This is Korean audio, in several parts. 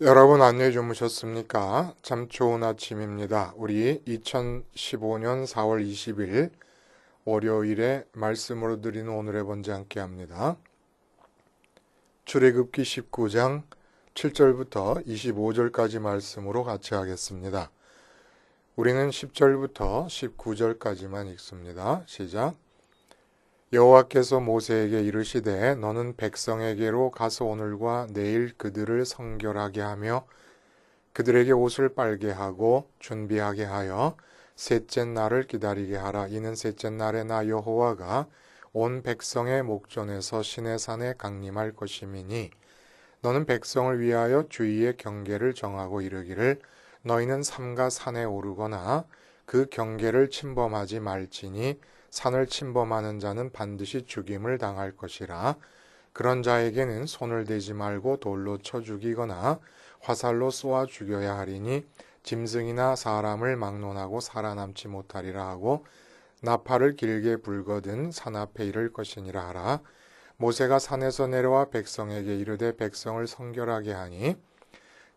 여러분 안녕히 주무셨습니까? 참 좋은 아침입니다. 우리 2015년 4월 20일 월요일에 말씀으로 드리는 오늘의 번제 함께 합니다. 출애굽기 19장 7절부터 25절까지 말씀으로 같이 하겠습니다. 우리는 10절부터 19절까지만 읽습니다. 시작. 여호와께서 모세에게 이르시되 너는 백성에게로 가서 오늘과 내일 그들을 성결하게 하며 그들에게 옷을 빨게 하고 준비하게 하여 셋째 날을 기다리게 하라. 이는 셋째 날에 나 여호와가 온 백성의 목전에서 시내산에 강림할 것임이니 너는 백성을 위하여 주의의 경계를 정하고 이르기를 너희는 삼가 산에 오르거나 그 경계를 침범하지 말지니 산을 침범하는 자는 반드시 죽임을 당할 것이라. 그런 자에게는 손을 대지 말고 돌로 쳐 죽이거나 화살로 쏘아 죽여야 하리니 짐승이나 사람을 막론하고 살아남지 못하리라 하고 나팔을 길게 불거든 산 앞에 이를 것이니라 하라. 모세가 산에서 내려와 백성에게 이르되 백성을 성결하게 하니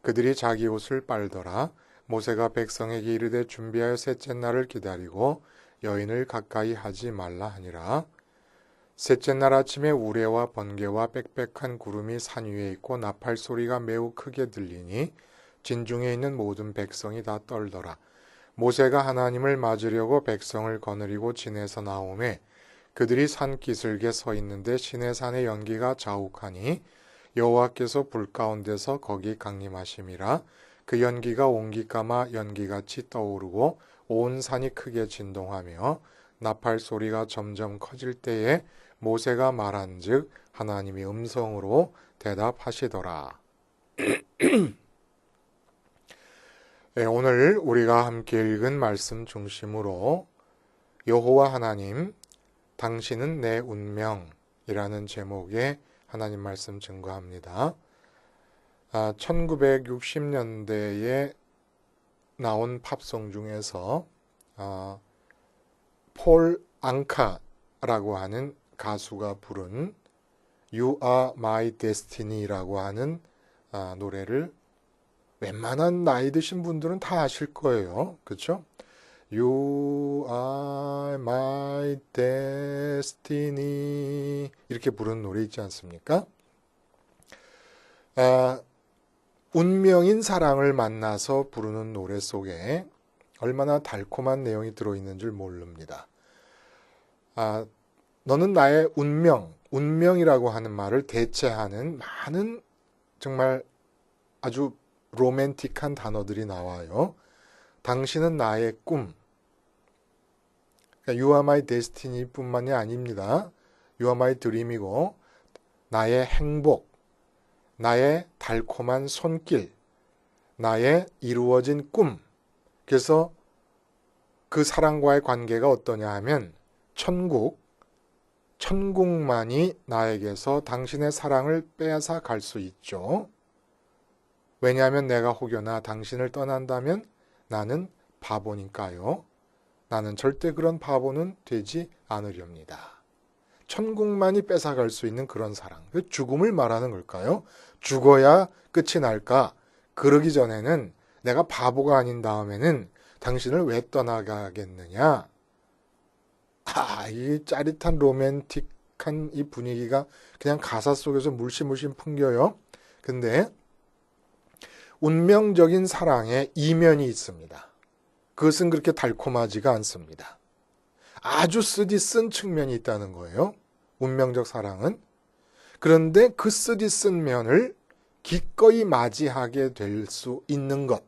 그들이 자기 옷을 빨더라. 모세가 백성에게 이르되 준비하여 셋째 날을 기다리고 여인을 가까이 하지 말라 하니라. 셋째 날 아침에 우레와 번개와 빽빽한 구름이 산 위에 있고 나팔 소리가 매우 크게 들리니 진중에 있는 모든 백성이 다 떨더라. 모세가 하나님을 맞으려고 백성을 거느리고 진에서 나오매 그들이 산 기슭에 서 있는데 시내산의 연기가 자욱하니 여호와께서 불 가운데서 거기 강림하심이라. 그 연기가 옹기까마 연기같이 떠오르고 온 산이 크게 진동하며 나팔 소리가 점점 커질 때에 모세가 말한즉 하나님이 음성으로 대답하시더라. 네, 오늘 우리가 함께 읽은 말씀 중심으로 여호와 하나님 당신은 내 운명이라는 제목의 하나님 말씀 증거합니다. 1960년대에 나온 팝송 중에서 폴 앙카라고 하는 가수가 부른 You Are My Destiny라고 하는 노래를 웬만한 나이 드신 분들은 다 아실 거예요. 그렇죠? You are my destiny 이렇게 부르는 노래 있지 않습니까? 운명인 사랑을 만나서 부르는 노래 속에 얼마나 달콤한 내용이 들어있는 줄 모릅니다. 너는 나의 운명이라고 하는 말을 대체하는 많은 정말 아주 로맨틱한 단어들이 나와요. 당신은 나의 꿈. You are my destiny 뿐만이 아닙니다. You are my dream이고 나의 행복, 나의 달콤한 손길, 나의 이루어진 꿈. 그래서 그 사랑과의 관계가 어떠냐 하면 천국만이 나에게서 당신의 사랑을 빼앗아 갈 수 있죠. 왜냐하면 내가 혹여나 당신을 떠난다면 나는 바보니까요. 나는 절대 그런 바보는 되지 않으렵니다. 천국만이 뺏어갈 수 있는 그런 사랑. 죽음을 말하는 걸까요? 죽어야 끝이 날까? 그러기 전에는 내가 바보가 아닌 다음에는 당신을 왜 떠나가겠느냐? 이 짜릿한 로맨틱한 이 분위기가 그냥 가사 속에서 물씬 풍겨요. 근데 운명적인 사랑에 이면이 있습니다. 그것은 그렇게 달콤하지가 않습니다. 아주 쓰디쓴 측면이 있다는 거예요. 운명적 사랑은. 그런데 그 쓰디쓴 면을 기꺼이 맞이하게 될 수 있는 것.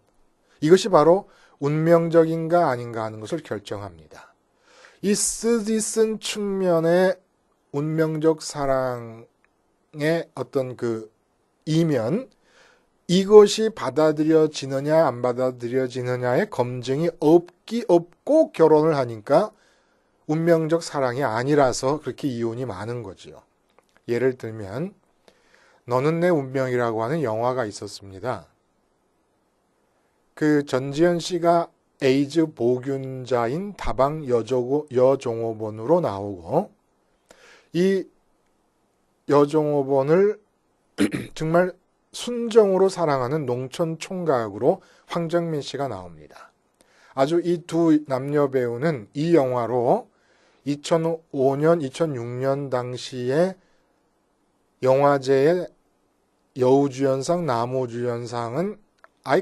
이것이 바로 운명적인가 아닌가 하는 것을 결정합니다. 이 쓰디쓴 측면의 운명적 사랑의 어떤 그 이면, 이것이 받아들여지느냐 안 받아들여지느냐의 검증이 없고 결혼을 하니까 운명적 사랑이 아니라서 그렇게 이혼이 많은 거지요. 예를 들면 너는 내 운명이라고 하는 영화가 있었습니다. 그 전지현 씨가 에이즈 보균자인 다방 여종업원으로 나오고 이 여종업원을 정말 순정으로 사랑하는 농촌 총각으로 황정민 씨가 나옵니다. 아주 이 두 남녀 배우는 이 영화로 2005년, 2006년 당시에 영화제의 여우주연상, 남우주연상은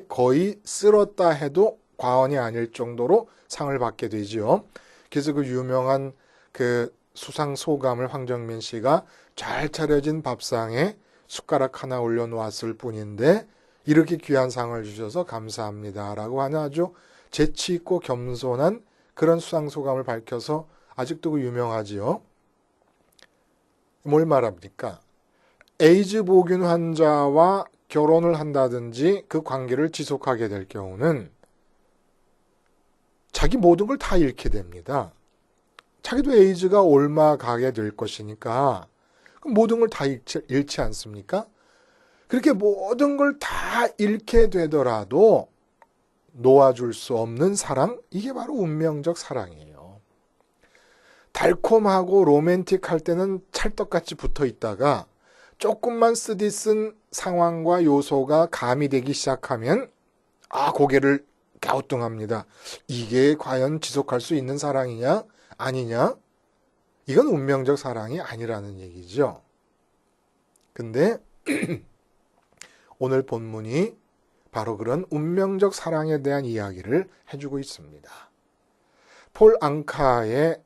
거의 쓸었다 해도 과언이 아닐 정도로 상을 받게 되지요. 그래서 그 유명한 그 수상 소감을 황정민 씨가 잘 차려진 밥상에 숟가락 하나 올려놓았을 뿐인데 이렇게 귀한 상을 주셔서 감사합니다라고 하는 아주 재치 있고 겸손한 그런 수상 소감을 밝혀서 아직도 유명하지요. 뭘 말합니까? 에이즈 보균 환자와 결혼을 한다든지 그 관계를 지속하게 될 경우는 자기 모든 걸 다 잃게 됩니다. 자기도 에이즈가 옮아가게 될 것이니까 모든 걸 다 잃지 않습니까? 그렇게 모든 걸 다 잃게 되더라도 놓아줄 수 없는 사랑, 이게 바로 운명적 사랑이에요. 달콤하고 로맨틱할 때는 찰떡같이 붙어 있다가 조금만 쓰디쓴 상황과 요소가 가미되기 시작하면 고개를 갸우뚱합니다. 이게 과연 지속할 수 있는 사랑이냐 아니냐? 이건 운명적 사랑이 아니라는 얘기죠. 근데 오늘 본문이 바로 그런 운명적 사랑에 대한 이야기를 해주고 있습니다. 폴 앙카의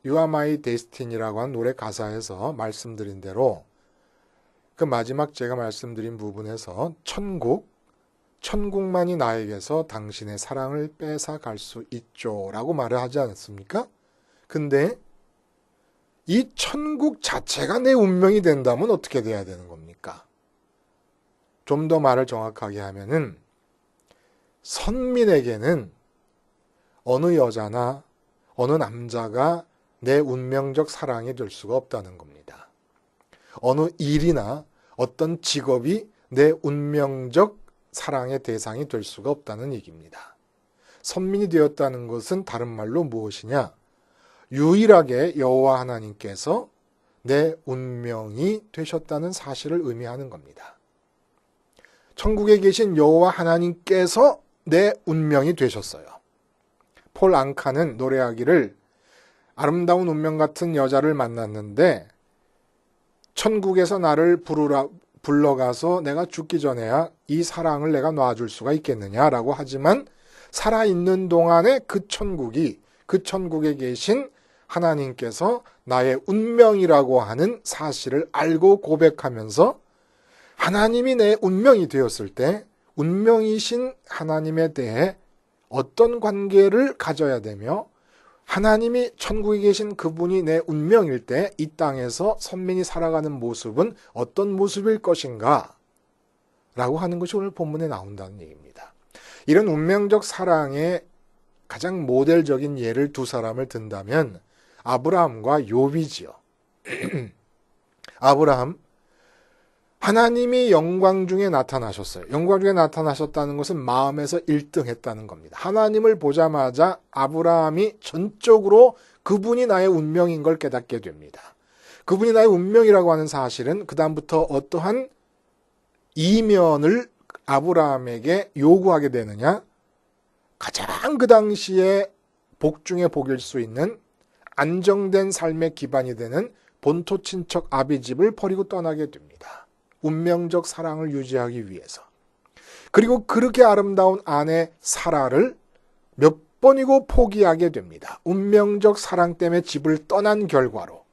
You Are My Destiny라고 하는 노래 가사에서 말씀드린 대로 그 마지막 제가 말씀드린 부분에서 천국만이 나에게서 당신의 사랑을 뺏어갈 수 있죠 라고 말을 하지 않았습니까? 근데 이 천국 자체가 내 운명이 된다면 어떻게 돼야 되는 겁니까? 좀 더 말을 정확하게 하면은 선민에게는 어느 여자나 어느 남자가 내 운명적 사랑이 될 수가 없다는 겁니다. 어느 일이나 어떤 직업이 내 운명적 사랑의 대상이 될 수가 없다는 얘기입니다. 선민이 되었다는 것은 다른 말로 무엇이냐? 유일하게 여호와 하나님께서 내 운명이 되셨다는 사실을 의미하는 겁니다. 천국에 계신 여호와 하나님께서 내 운명이 되셨어요. 폴 앙카는 노래하기를 아름다운 운명 같은 여자를 만났는데 천국에서 나를 불러가서 내가 죽기 전에야 이 사랑을 내가 놔줄 수가 있겠느냐라고 하지만 살아있는 동안에 그 천국에 계신 하나님께서 나의 운명이라고 하는 사실을 알고 고백하면서 하나님이 내 운명이 되었을 때 운명이신 하나님에 대해 어떤 관계를 가져야 되며 하나님이 천국에 계신 그분이 내 운명일 때 이 땅에서 선민이 살아가는 모습은 어떤 모습일 것인가 라고 하는 것이 오늘 본문에 나온다는 얘기입니다. 이런 운명적 사랑의 가장 모델적인 예를 두 사람을 든다면 아브라함과 욥이지요. 아브라함, 하나님이 영광 중에 나타나셨어요. 영광 중에 나타나셨다는 것은 마음에서 1등 했다는 겁니다. 하나님을 보자마자 아브라함이 전적으로 그분이 나의 운명인 걸 깨닫게 됩니다. 그분이 나의 운명이라고 하는 사실은 그 다음부터 어떠한 이면을 아브라함에게 요구하게 되느냐? 가장 그 당시에 복 중에 복일 수 있는 안정된 삶의 기반이 되는 본토 친척 아비집을 버리고 떠나게 됩니다. 운명적 사랑을 유지하기 위해서. 그리고 그렇게 아름다운 아내 사라를 몇 번이고 포기하게 됩니다. 운명적 사랑 때문에 집을 떠난 결과로.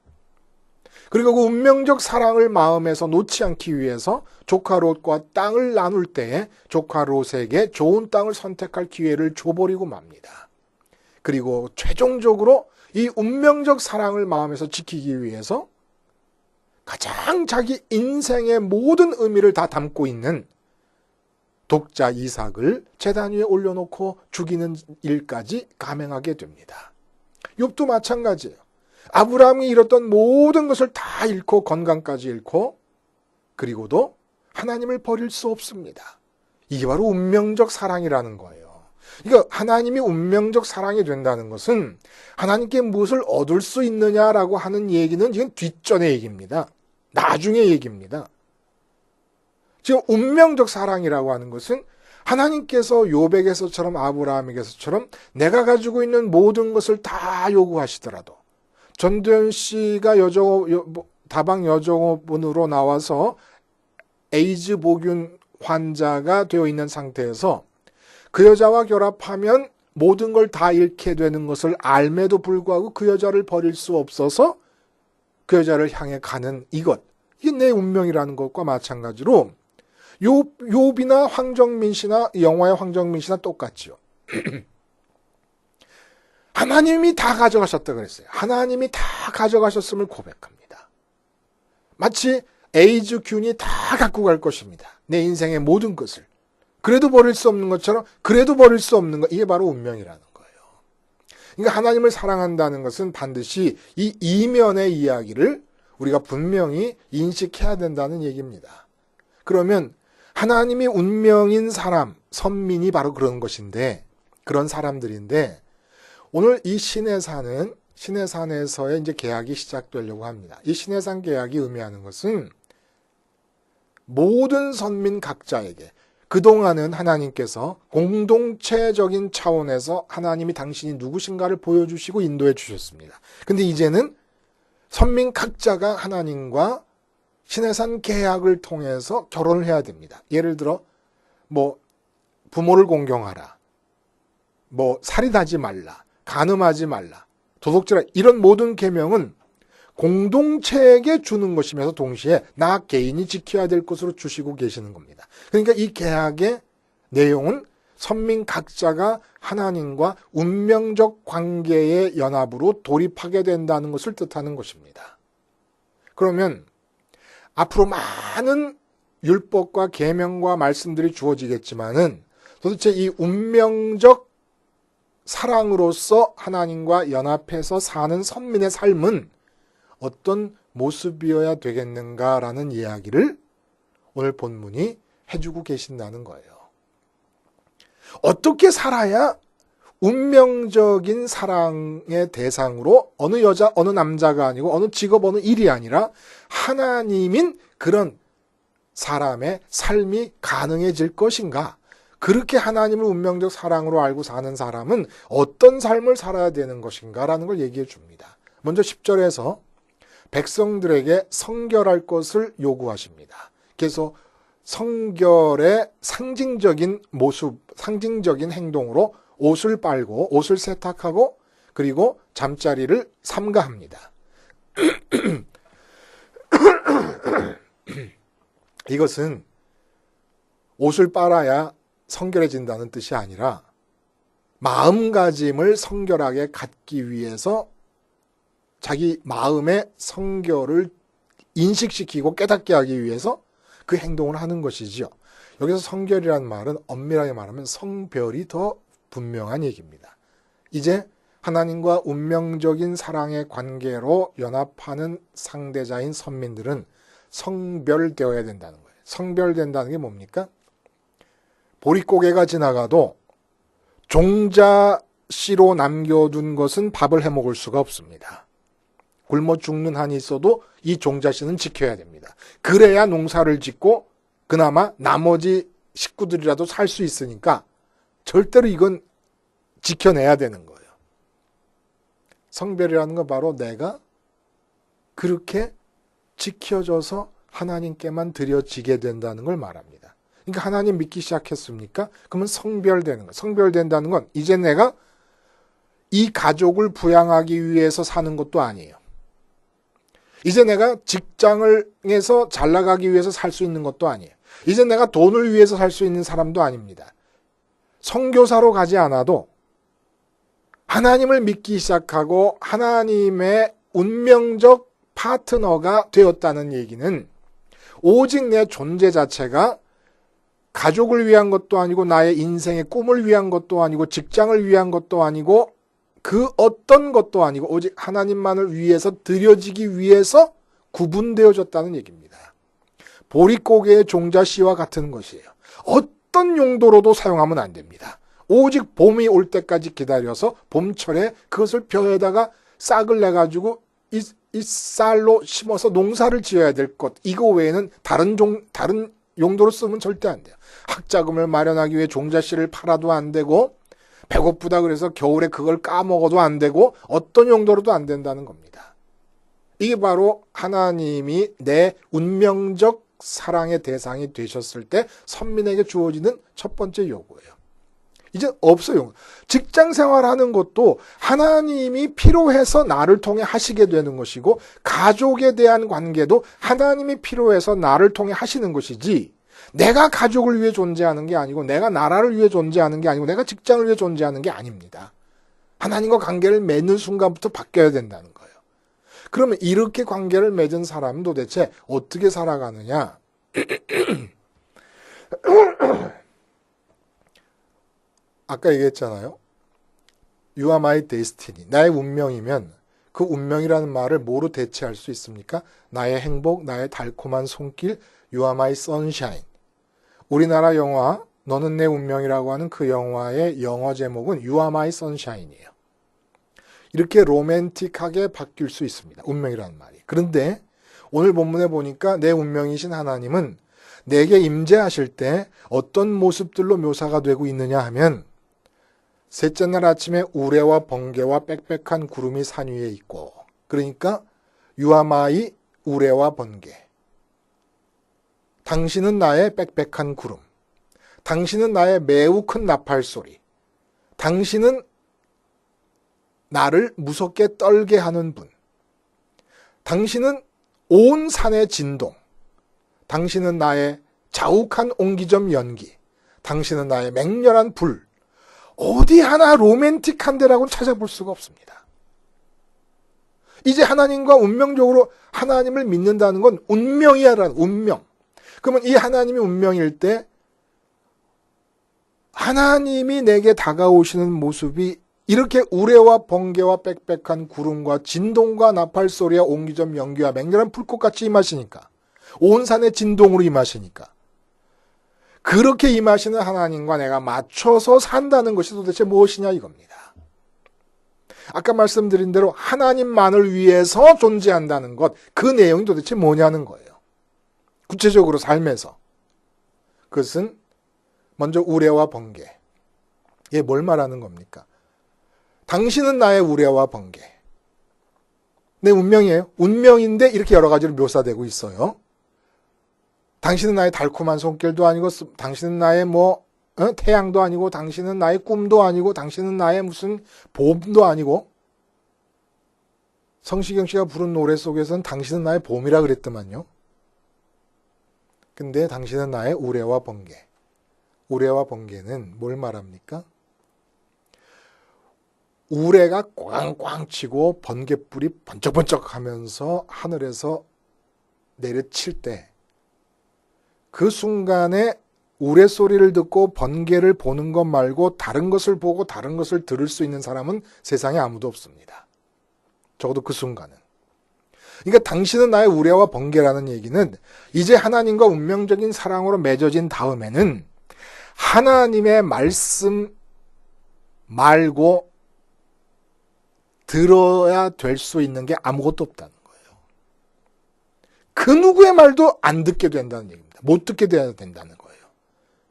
그리고 그 운명적 사랑을 마음에서 놓지 않기 위해서 조카 롯과 땅을 나눌 때에 조카 롯에게 좋은 땅을 선택할 기회를 줘버리고 맙니다. 그리고 최종적으로 이 운명적 사랑을 마음에서 지키기 위해서 가장 자기 인생의 모든 의미를 다 담고 있는 독자 이삭을 제단 위에 올려놓고 죽이는 일까지 감행하게 됩니다. 욥도 마찬가지예요. 아브라함이 잃었던 모든 것을 다 잃고 건강까지 잃고 그리고도 하나님을 버릴 수 없습니다. 이게 바로 운명적 사랑이라는 거예요. 그러니까 하나님이 운명적 사랑이 된다는 것은 하나님께 무엇을 얻을 수 있느냐라고 하는 얘기는 이건 뒷전의 얘기입니다. 나중의 얘기입니다. 지금 운명적 사랑이라고 하는 것은 하나님께서 욥에게서처럼 아브라함에게서처럼 내가 가지고 있는 모든 것을 다 요구하시더라도 전도연 씨가 다방 여종업원으로 나와서 에이즈 보균 환자가 되어 있는 상태에서 그 여자와 결합하면 모든 걸 다 잃게 되는 것을 알매도 불구하고 그 여자를 버릴 수 없어서 그 여자를 향해 가는 이게 내 운명이라는 것과 마찬가지로 욥이나 황정민 씨나 영화의 황정민 씨나 똑같죠. 하나님이 다 가져가셨다 그랬어요. 하나님이 다 가져가셨음을 고백합니다. 마치 에이즈균이 다 갖고 갈 것입니다. 내 인생의 모든 것을. 그래도 버릴 수 없는 것처럼 그래도 버릴 수 없는 것. 이게 바로 운명이라는 거예요. 그러니까 하나님을 사랑한다는 것은 반드시 이 이면의 이야기를 우리가 분명히 인식해야 된다는 얘기입니다. 그러면 하나님이 운명인 사람, 선민이 바로 그런 것인데, 그런 사람들인데, 오늘 이 신해산은 신해산에서의 이제 계약이 시작되려고 합니다. 이 신해산 계약이 의미하는 것은 모든 선민 각자에게 그동안은 하나님께서 공동체적인 차원에서 하나님이 당신이 누구신가를 보여주시고 인도해 주셨습니다. 근데 이제는 선민 각자가 하나님과 신해산 계약을 통해서 결혼을 해야 됩니다. 예를 들어 부모를 공경하라, 살인하지 말라, 간음하지 말라, 도둑질하라, 이런 모든 계명은 공동체에게 주는 것이면서 동시에 나 개인이 지켜야 될 것으로 주시고 계시는 겁니다. 그러니까 이 계약의 내용은 선민 각자가 하나님과 운명적 관계의 연합으로 돌입하게 된다는 것을 뜻하는 것입니다. 그러면 앞으로 많은 율법과 계명과 말씀들이 주어지겠지만은 도대체 이 운명적 사랑으로서 하나님과 연합해서 사는 선민의 삶은 어떤 모습이어야 되겠는가라는 이야기를 오늘 본문이 해주고 계신다는 거예요. 어떻게 살아야 운명적인 사랑의 대상으로 어느 여자, 어느 남자가 아니고 어느 직업, 어느 일이 아니라 하나님인 그런 사람의 삶이 가능해질 것인가? 그렇게 하나님을 운명적 사랑으로 알고 사는 사람은 어떤 삶을 살아야 되는 것인가라는 걸 얘기해 줍니다. 먼저 10절에서 백성들에게 성결할 것을 요구하십니다. 그래서 성결의 상징적인 모습, 상징적인 행동으로 옷을 빨고 옷을 세탁하고 그리고 잠자리를 삼가합니다. 이것은 옷을 빨아야 성결해진다는 뜻이 아니라 마음가짐을 성결하게 갖기 위해서 자기 마음의 성결을 인식시키고 깨닫게 하기 위해서 그 행동을 하는 것이지요. 여기서 성결이라는 말은 엄밀하게 말하면 성별이 더 분명한 얘기입니다. 이제 하나님과 운명적인 사랑의 관계로 연합하는 상대자인 선민들은 성별되어야 된다는 거예요. 성별된다는 게 뭡니까? 보릿고개가 지나가도 종자씨로 남겨둔 것은 밥을 해먹을 수가 없습니다. 굶어 죽는 한이 있어도 이 종자씨는 지켜야 됩니다. 그래야 농사를 짓고 그나마 나머지 식구들이라도 살 수 있으니까 절대로 이건 지켜내야 되는 거예요. 성별이라는 건 바로 내가 그렇게 지켜져서 하나님께만 드려지게 된다는 걸 말합니다. 그러니까 하나님 믿기 시작했습니까? 그러면 성별되는 거예요. 성별된다는 건 이제 내가 이 가족을 부양하기 위해서 사는 것도 아니에요. 이제 내가 직장에서 잘 나가기 위해서 살 수 있는 것도 아니에요. 이제 내가 돈을 위해서 살 수 있는 사람도 아닙니다. 선교사로 가지 않아도 하나님을 믿기 시작하고 하나님의 운명적 파트너가 되었다는 얘기는 오직 내 존재 자체가 가족을 위한 것도 아니고 나의 인생의 꿈을 위한 것도 아니고 직장을 위한 것도 아니고 그 어떤 것도 아니고 오직 하나님만을 위해서 드려지기 위해서 구분되어졌다는 얘기입니다. 보릿고개의 종자씨와 같은 것이에요. 어떤 용도로도 사용하면 안 됩니다. 오직 봄이 올 때까지 기다려서 봄철에 그것을 벼에다가 싹을 내가지고 이 쌀로 심어서 농사를 지어야 될 것, 이거 외에는 다른 용도로 쓰면 절대 안 돼요. 학자금을 마련하기 위해 종자씨를 팔아도 안 되고 배고프다 그래서 겨울에 그걸 까먹어도 안 되고 어떤 용도로도 안 된다는 겁니다. 이게 바로 하나님이 내 운명적 사랑의 대상이 되셨을 때 선민에게 주어지는 첫 번째 요구예요. 이제 없어요. 직장 생활하는 것도 하나님이 필요해서 나를 통해 하시게 되는 것이고 가족에 대한 관계도 하나님이 필요해서 나를 통해 하시는 것이지 내가 가족을 위해 존재하는 게 아니고 내가 나라를 위해 존재하는 게 아니고 내가 직장을 위해 존재하는 게 아닙니다. 하나님과 관계를 맺는 순간부터 바뀌어야 된다는 거예요. 그러면 이렇게 관계를 맺은 사람은 도대체 어떻게 살아가느냐? 아까 얘기했잖아요. You are my destiny. 나의 운명이면 그 운명이라는 말을 뭐로 대체할 수 있습니까? 나의 행복, 나의 달콤한 손길, You are my sunshine. 우리나라 영화 너는 내 운명이라고 하는 그 영화의 영어 제목은 You are my sunshine이에요. 이렇게 로맨틱하게 바뀔 수 있습니다. 운명이라는 말이. 그런데 오늘 본문에 보니까 내 운명이신 하나님은 내게 임재하실 때 어떤 모습들로 묘사가 되고 있느냐 하면 셋째 날 아침에 우레와 번개와 빽빽한 구름이 산 위에 있고 그러니까 You are my 우레와 번개. 당신은 나의 빽빽한 구름. 당신은 나의 매우 큰 나팔 소리. 당신은 나를 무섭게 떨게 하는 분. 당신은 온 산의 진동. 당신은 나의 자욱한 옹기점 연기. 당신은 나의 맹렬한 불. 어디 하나 로맨틱한 데라고는 찾아볼 수가 없습니다. 이제 하나님과 운명적으로 하나님을 믿는다는 건 운명이야라는 운명. 그러면 이 하나님이 운명일 때 하나님이 내게 다가오시는 모습이 이렇게 우레와 번개와 빽빽한 구름과 진동과 나팔 소리와 옹기점 연기와 맹렬한 불꽃같이 임하시니까 온 산의 진동으로 임하시니까 그렇게 임하시는 하나님과 내가 맞춰서 산다는 것이 도대체 무엇이냐 이겁니다. 아까 말씀드린 대로 하나님만을 위해서 존재한다는 것, 그 내용이 도대체 뭐냐는 거예요. 구체적으로 삶에서. 그것은 먼저 우레와 번개. 이게 뭘 말하는 겁니까? 당신은 나의 우레와 번개. 내 운명이에요. 운명인데 이렇게 여러 가지로 묘사되고 있어요. 당신은 나의 달콤한 손길도 아니고 당신은 나의 태양도 아니고 당신은 나의 꿈도 아니고 당신은 나의 무슨 봄도 아니고 성시경 씨가 부른 노래 속에서는 당신은 나의 봄이라 그랬더만요. 근데 당신은 나의 우레와 번개. 우레와 번개는 뭘 말합니까? 우레가 꽝꽝 치고 번개불이 번쩍번쩍 하면서 하늘에서 내려칠 때 그 순간에 우레소리를 듣고 번개를 보는 것 말고 다른 것을 보고 다른 것을 들을 수 있는 사람은 세상에 아무도 없습니다. 적어도 그 순간은. 그러니까 당신은 나의 우레와 번개라는 얘기는 이제 하나님과 운명적인 사랑으로 맺어진 다음에는 하나님의 말씀 말고 들어야 될 수 있는 게 아무것도 없다는 거예요. 그 누구의 말도 안 듣게 된다는 얘기입니다. 못 듣게 돼야 된다는 거예요.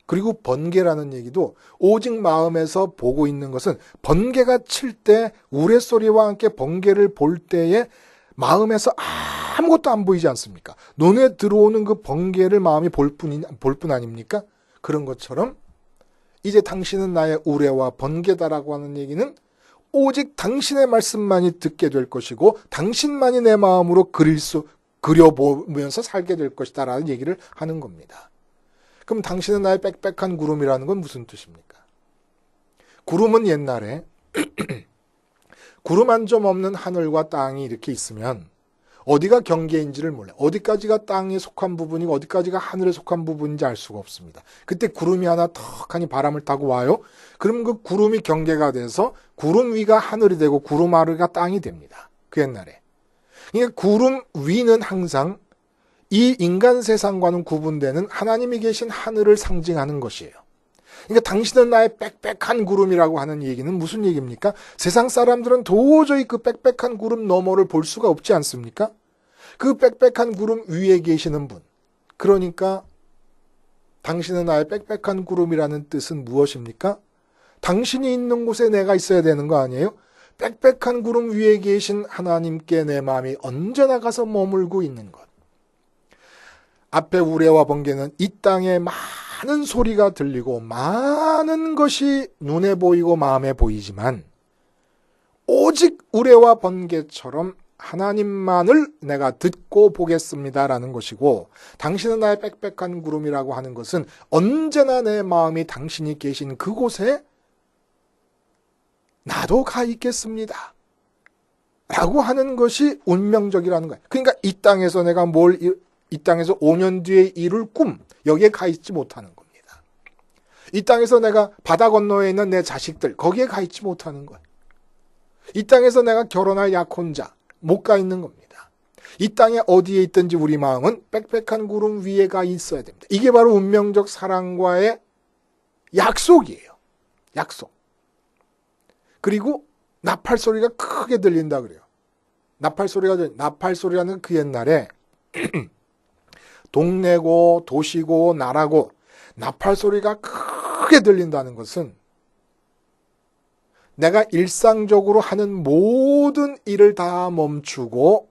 그리고 번개라는 얘기도 오직 마음에서 보고 있는 것은 번개가 칠 때 우레소리와 함께 번개를 볼 때에 마음에서 아무것도 안 보이지 않습니까? 눈에 들어오는 그 번개를 마음이 볼 뿐 아닙니까? 그런 것처럼 이제 당신은 나의 우레와 번개다라고 하는 얘기는 오직 당신의 말씀만이 듣게 될 것이고 당신만이 내 마음으로 그려보면서 살게 될 것이다라는 얘기를 하는 겁니다. 그럼 당신은 나의 빽빽한 구름이라는 건 무슨 뜻입니까? 구름은 옛날에 구름 한 점 없는 하늘과 땅이 이렇게 있으면 어디가 경계인지를 몰라요. 어디까지가 땅에 속한 부분이고 어디까지가 하늘에 속한 부분인지 알 수가 없습니다. 그때 구름이 하나 턱하니 바람을 타고 와요. 그럼 그 구름이 경계가 돼서 구름 위가 하늘이 되고 구름 아래가 땅이 됩니다. 그 옛날에. 그러니까 구름 위는 항상 이 인간 세상과는 구분되는 하나님이 계신 하늘을 상징하는 것이에요. 그러니까 당신은 나의 빽빽한 구름이라고 하는 얘기는 무슨 얘기입니까? 세상 사람들은 도저히 그 빽빽한 구름 너머를 볼 수가 없지 않습니까? 그 빽빽한 구름 위에 계시는 분. 그러니까 당신은 나의 빽빽한 구름이라는 뜻은 무엇입니까? 당신이 있는 곳에 내가 있어야 되는 거 아니에요? 빽빽한 구름 위에 계신 하나님께 내 마음이 언제나 가서 머물고 있는 것. 앞에 우레와 번개는 이 땅에 많은 소리가 들리고 많은 것이 눈에 보이고 마음에 보이지만 오직 우레와 번개처럼 하나님만을 내가 듣고 보겠습니다라는 것이고, 당신은 나의 빽빽한 구름이라고 하는 것은 언제나 내 마음이 당신이 계신 그곳에 나도 가 있겠습니다 라고 하는 것이 운명적이라는 거예요. 그러니까 이 땅에서 내가 이 땅에서 5년 뒤에 이룰 꿈, 여기에 가 있지 못하는 겁니다. 이 땅에서 내가 바다 건너에 있는 내 자식들, 거기에 가 있지 못하는 거예요. 이 땅에서 내가 결혼할 약혼자, 못 가 있는 겁니다. 이 땅에 어디에 있든지 우리 마음은 빽빽한 구름 위에 가 있어야 됩니다. 이게 바로 운명적 사랑과의 약속이에요. 약속. 그리고 나팔 소리가 크게 들린다 그래요. 나팔 소리라는 그 옛날에 동네고 도시고 나라고 나팔 소리가 크게 들린다는 것은 내가 일상적으로 하는 모든 일을 다 멈추고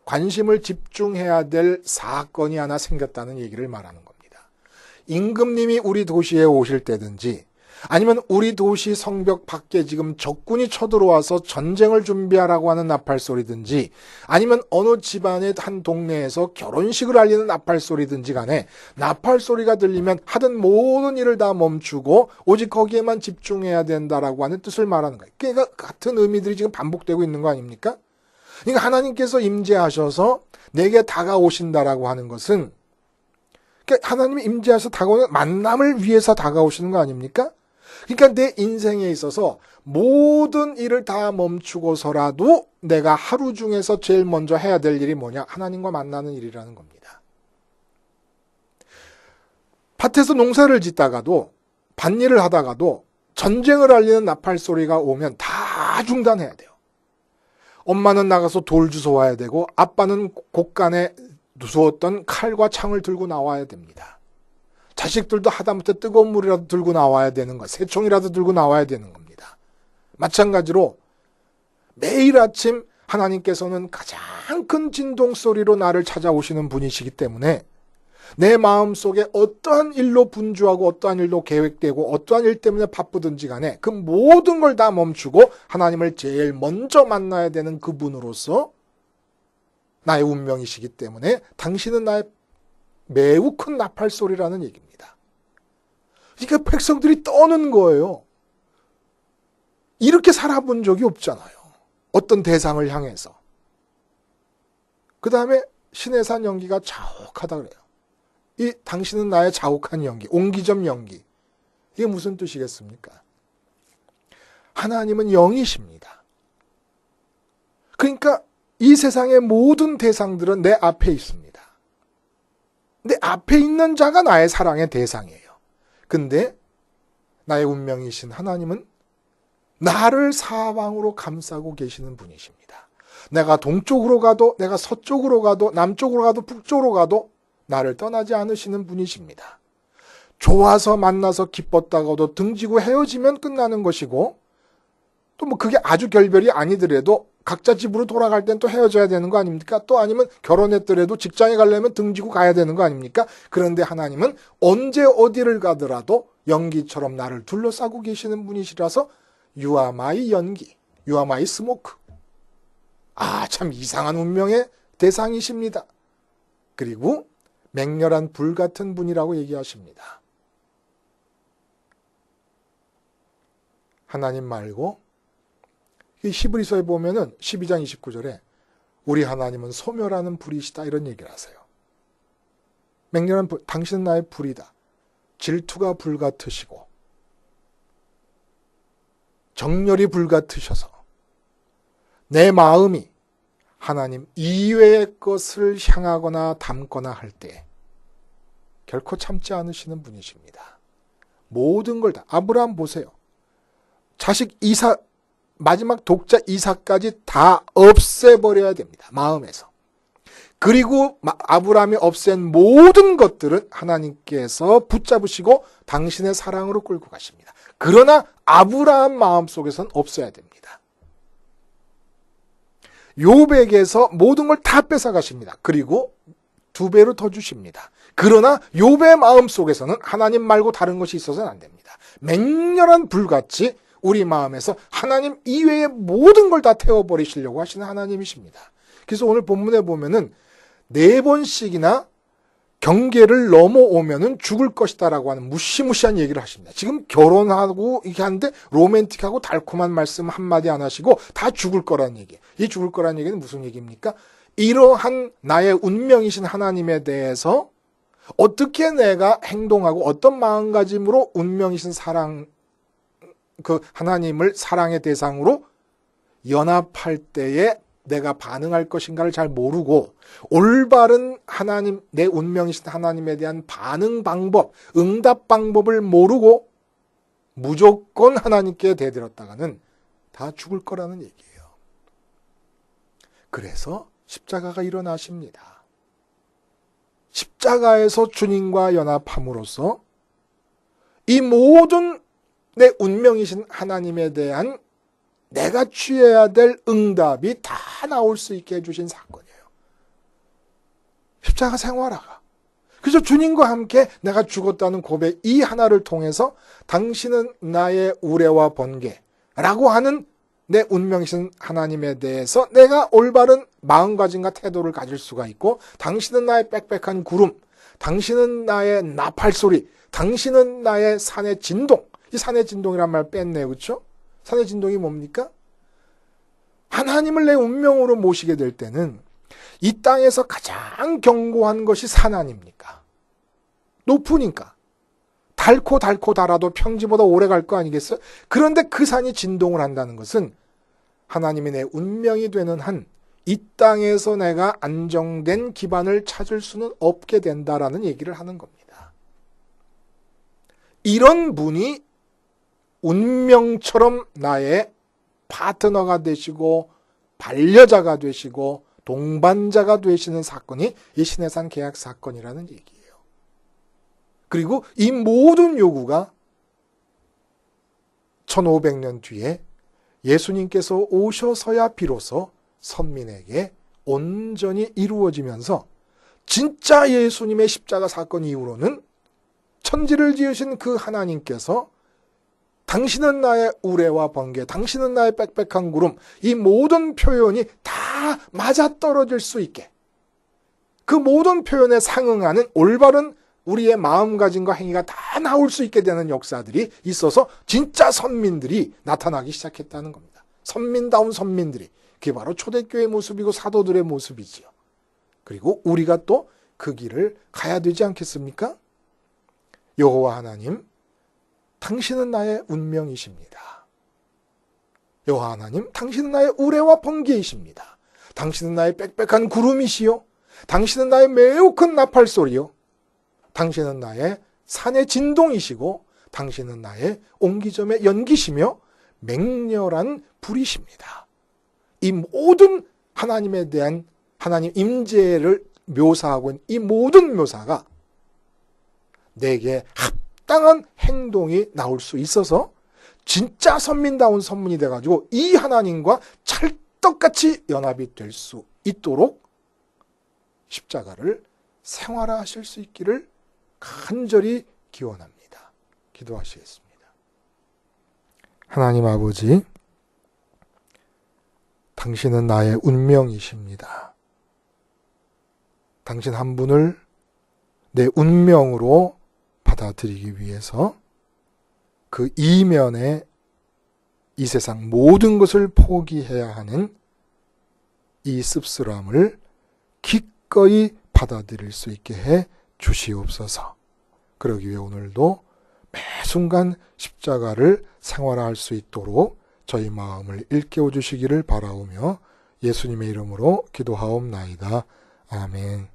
관심을 집중해야 될 사건이 하나 생겼다는 얘기를 말하는 겁니다. 임금님이 우리 도시에 오실 때든지 아니면 우리 도시 성벽 밖에 지금 적군이 쳐들어와서 전쟁을 준비하라고 하는 나팔소리든지 아니면 어느 집안의 한 동네에서 결혼식을 알리는 나팔소리든지 간에 나팔소리가 들리면 하던 모든 일을 다 멈추고 오직 거기에만 집중해야 된다라고 하는 뜻을 말하는 거예요. 그러니까 같은 의미들이 지금 반복되고 있는 거 아닙니까? 그러니까 하나님께서 임재하셔서 내게 다가오신다라고 하는 것은 그러니까 하나님이 임재하셔서 다가오는 만남을 위해서 다가오시는 거 아닙니까? 그러니까 내 인생에 있어서 모든 일을 다 멈추고서라도 내가 하루 중에서 제일 먼저 해야 될 일이 뭐냐? 하나님과 만나는 일이라는 겁니다. 밭에서 농사를 짓다가도 밭일을 하다가도 전쟁을 알리는 나팔 소리가 오면 다 중단해야 돼요. 엄마는 나가서 돌 주워 와야 되고 아빠는 곳간에 두었던 칼과 창을 들고 나와야 됩니다. 자식들도 하다못해 뜨거운 물이라도 들고 나와야 되는 것, 새총이라도 들고 나와야 되는 겁니다. 마찬가지로 매일 아침 하나님께서는 가장 큰 진동소리로 나를 찾아오시는 분이시기 때문에 내 마음속에 어떠한 일로 분주하고 어떠한 일로 계획되고 어떠한 일 때문에 바쁘든지 간에 그 모든 걸 다 멈추고 하나님을 제일 먼저 만나야 되는 그분으로서 나의 운명이시기 때문에 당신은 나의 매우 큰 나팔소리라는 얘기입니다. 그러니까 백성들이 떠는 거예요. 이렇게 살아본 적이 없잖아요. 어떤 대상을 향해서. 그 다음에 신해산 연기가 자욱하다 그래요. 이 당신은 나의 자욱한 연기, 옹기점 연기. 이게 무슨 뜻이겠습니까? 하나님은 영이십니다. 그러니까 이 세상의 모든 대상들은 내 앞에 있습니다. 내 앞에 있는 자가 나의 사랑의 대상이에요. 근데 나의 운명이신 하나님은 나를 사방으로 감싸고 계시는 분이십니다. 내가 동쪽으로 가도 내가 서쪽으로 가도 남쪽으로 가도 북쪽으로 가도 나를 떠나지 않으시는 분이십니다. 좋아서 만나서 기뻤다가도 등지고 헤어지면 끝나는 것이고 또 뭐 그게 아주 결별이 아니더라도 각자 집으로 돌아갈 땐 또 헤어져야 되는 거 아닙니까? 또 아니면 결혼했더라도 직장에 가려면 등지고 가야 되는 거 아닙니까? 그런데 하나님은 언제 어디를 가더라도 연기처럼 나를 둘러싸고 계시는 분이시라서 You are my 연기, You are my smoke. 아, 참 이상한 운명의 대상이십니다. 그리고 맹렬한 불 같은 분이라고 얘기하십니다. 하나님 말고 히브리서에 보면은 12장 29절에 우리 하나님은 소멸하는 불이시다 이런 얘기를 하세요. 맹렬한 불, 당신은 나의 불이다. 질투가 불 같으시고 정열이 불 같으셔서 내 마음이 하나님 이외의 것을 향하거나 담거나 할 때 결코 참지 않으시는 분이십니다. 모든 걸 다. 아브라함 보세요. 자식 이삭 마지막 독자 이삭까지 다 없애버려야 됩니다. 마음에서. 그리고 아브라함이 없앤 모든 것들은 하나님께서 붙잡으시고 당신의 사랑으로 끌고 가십니다. 그러나 아브라함 마음속에선 없어야 됩니다. 욥에게서 모든 걸 다 뺏어가십니다. 그리고 2배로 더 주십니다. 그러나 욥의 마음속에서는 하나님 말고 다른 것이 있어서는 안 됩니다. 맹렬한 불같이 우리 마음에서 하나님 이외의 모든 걸 다 태워버리시려고 하시는 하나님이십니다. 그래서 오늘 본문에 보면은 4번씩이나 경계를 넘어오면은 죽을 것이다라고 하는 무시무시한 얘기를 하십니다. 지금 결혼하고 이렇게 하는데 로맨틱하고 달콤한 말씀 한마디 안 하시고 다 죽을 거라는 얘기. 이 죽을 거라는 얘기는 무슨 얘기입니까? 이러한 나의 운명이신 하나님에 대해서 어떻게 내가 행동하고 어떤 마음가짐으로 운명이신 사랑, 그 하나님을 사랑의 대상으로 연합할 때에 내가 반응할 것인가를 잘 모르고 올바른 하나님, 내 운명이신 하나님에 대한 반응 방법, 응답 방법을 모르고 무조건 하나님께 대들었다가는 다 죽을 거라는 얘기예요. 그래서 십자가가 일어나십니다. 십자가에서 주님과 연합함으로써 이 모든 내 운명이신 하나님에 대한 내가 취해야 될 응답이 다 나올 수 있게 해주신 사건이에요. 십자가 생활화가. 그래서 주님과 함께 내가 죽었다는 고백 이 하나를 통해서 당신은 나의 우레와 번개라고 하는 내 운명이신 하나님에 대해서 내가 올바른 마음가짐과 태도를 가질 수가 있고 당신은 나의 빽빽한 구름, 당신은 나의 나팔소리, 당신은 나의 산의 진동. 이 산의 진동이란 말 뺐네요. 그렇죠? 산의 진동이 뭡니까? 하나님을 내 운명으로 모시게 될 때는 이 땅에서 가장 견고한 것이 산 아닙니까? 높으니까. 닳고 달아도 평지보다 오래 갈 거 아니겠어요? 그런데 그 산이 진동을 한다는 것은 하나님이 내 운명이 되는 한 이 땅에서 내가 안정된 기반을 찾을 수는 없게 된다라는 얘기를 하는 겁니다. 이런 분이 운명처럼 나의 파트너가 되시고 반려자가 되시고 동반자가 되시는 사건이 이 시내산 계약 사건이라는 얘기예요. 그리고 이 모든 요구가 1500년 뒤에 예수님께서 오셔서야 비로소 선민에게 온전히 이루어지면서 진짜 예수님의 십자가 사건 이후로는 천지를 지으신 그 하나님께서 당신은 나의 우레와 번개, 당신은 나의 빽빽한 구름, 이 모든 표현이 다 맞아떨어질 수 있게 그 모든 표현에 상응하는 올바른 우리의 마음가짐과 행위가 다 나올 수 있게 되는 역사들이 있어서 진짜 선민들이 나타나기 시작했다는 겁니다. 선민다운 선민들이. 그게 바로 초대교회의 모습이고 사도들의 모습이지요. 그리고 우리가 또 그 길을 가야 되지 않겠습니까? 여호와 하나님, 당신은 나의 운명이십니다. 여호와 하나님, 당신은 나의 우레와 번개이십니다. 당신은 나의 빽빽한 구름이시요. 당신은 나의 매우 큰 나팔소리요. 당신은 나의 산의 진동이시고 당신은 나의 옹기점의 연기시며 맹렬한 불이십니다. 이 모든 하나님에 대한 하나님 임재를 묘사하고 있는 이 모든 묘사가 내게 합당한 행동이 나올 수 있어서 진짜 선민다운 선민이 돼가지고 이 하나님과 찰떡같이 연합이 될 수 있도록 십자가를 생활화하실 수 있기를 간절히 기원합니다. 기도하시겠습니다. 하나님 아버지, 당신은 나의 운명이십니다. 당신 한 분을 내 운명으로 받아들이기 위해서 그 이면에 이 세상 모든 것을 포기해야 하는 이 씁쓸함을 기꺼이 받아들일 수 있게 해 주시옵소서. 그러기 위해 오늘도 매 순간 십자가를 생활화할 수 있도록 저희 마음을 일깨워 주시기를 바라오며 예수님의 이름으로 기도하옵나이다. 아멘.